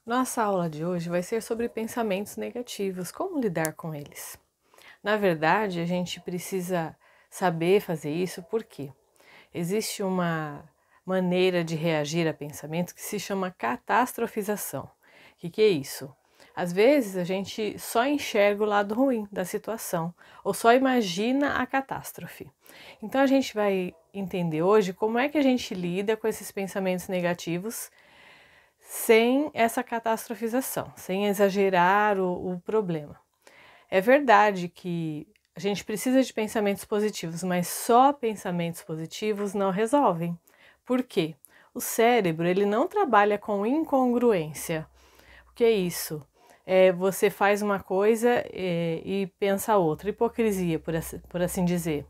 Nossa aula de hoje vai ser sobre pensamentos negativos, como lidar com eles. Na verdade, a gente precisa saber fazer isso porque existe uma maneira de reagir a pensamentos que se chama catastrofização. O que é isso? Às vezes a gente só enxerga o lado ruim da situação ou só imagina a catástrofe. Então a gente vai entender hoje como é que a gente lida com esses pensamentos negativos sem essa catastrofização, sem exagerar o problema. É verdade que a gente precisa de pensamentos positivos, mas só pensamentos positivos não resolvem. Por quê? O cérebro ele não trabalha com incongruência. O que é isso? Você faz uma coisa e pensa outra, hipocrisia, por assim dizer.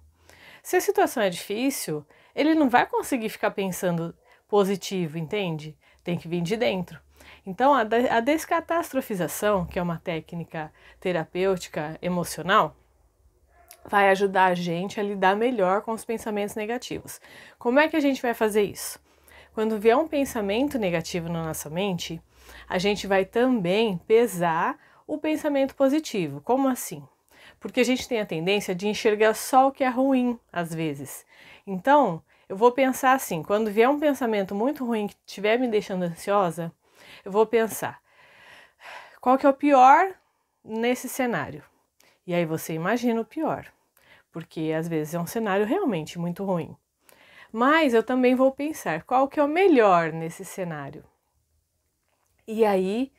Se a situação é difícil, ele não vai conseguir ficar pensando positivo, entende? Tem que vir de dentro. Então, a descatastrofização, que é uma técnica terapêutica emocional, vai ajudar a gente a lidar melhor com os pensamentos negativos. Como é que a gente vai fazer isso? Quando vier um pensamento negativo na nossa mente, a gente vai também pesar o pensamento positivo. Como assim? Porque a gente tem a tendência de enxergar só o que é ruim, às vezes. Então, eu vou pensar assim, quando vier um pensamento muito ruim que estiver me deixando ansiosa, eu vou pensar, qual que é o pior nesse cenário? E aí você imagina o pior, porque às vezes é um cenário realmente muito ruim. Mas eu também vou pensar, qual que é o melhor nesse cenário? E aí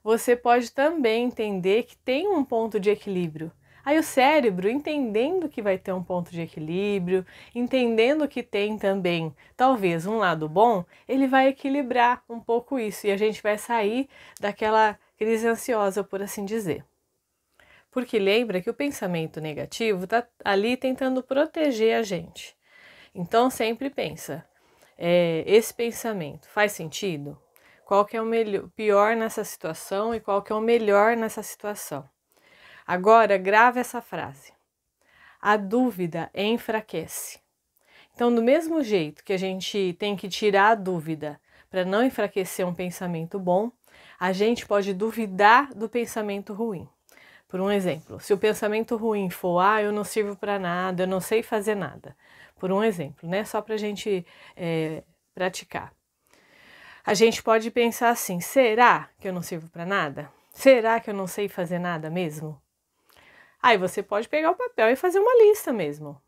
você pode também entender que tem um ponto de equilíbrio. Aí o cérebro, entendendo que vai ter um ponto de equilíbrio, entendendo que tem também talvez um lado bom, ele vai equilibrar um pouco isso e a gente vai sair daquela crise ansiosa, por assim dizer. Porque lembra que o pensamento negativo está ali tentando proteger a gente. Então sempre pensa, esse pensamento faz sentido? Qual que é o pior nessa situação e qual que é o melhor nessa situação? Agora, grave essa frase. A dúvida enfraquece. Então, do mesmo jeito que a gente tem que tirar a dúvida para não enfraquecer um pensamento bom, a gente pode duvidar do pensamento ruim. Por um exemplo, se o pensamento ruim for, eu não sirvo para nada, eu não sei fazer nada. Por um exemplo, né? Só para a gente praticar. A gente pode pensar assim, será que eu não sirvo para nada? Será que eu não sei fazer nada mesmo? Aí você pode pegar o papel e fazer uma lista mesmo.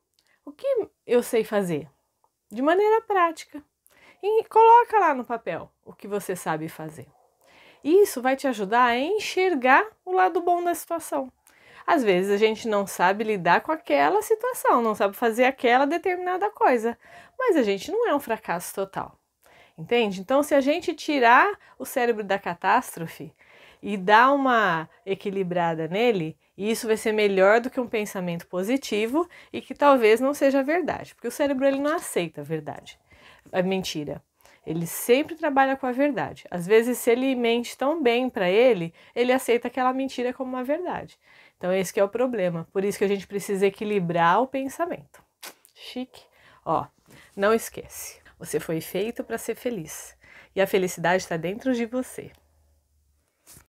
O que eu sei fazer? De maneira prática. E coloca lá no papel o que você sabe fazer. Isso vai te ajudar a enxergar o lado bom da situação. Às vezes a gente não sabe lidar com aquela situação, não sabe fazer aquela determinada coisa, mas a gente não é um fracasso total. Entende? Então, se a gente tirar o cérebro da catástrofe e dar uma equilibrada nele, isso vai ser melhor do que um pensamento positivo e que talvez não seja verdade, porque o cérebro ele não aceita a verdade, a mentira. Ele sempre trabalha com a verdade. Às vezes, se ele mente tão bem para ele, ele aceita aquela mentira como uma verdade. Então, esse que é o problema. Por isso que a gente precisa equilibrar o pensamento. Chique? Ó, não esquece. Você foi feito para ser feliz. E a felicidade está dentro de você.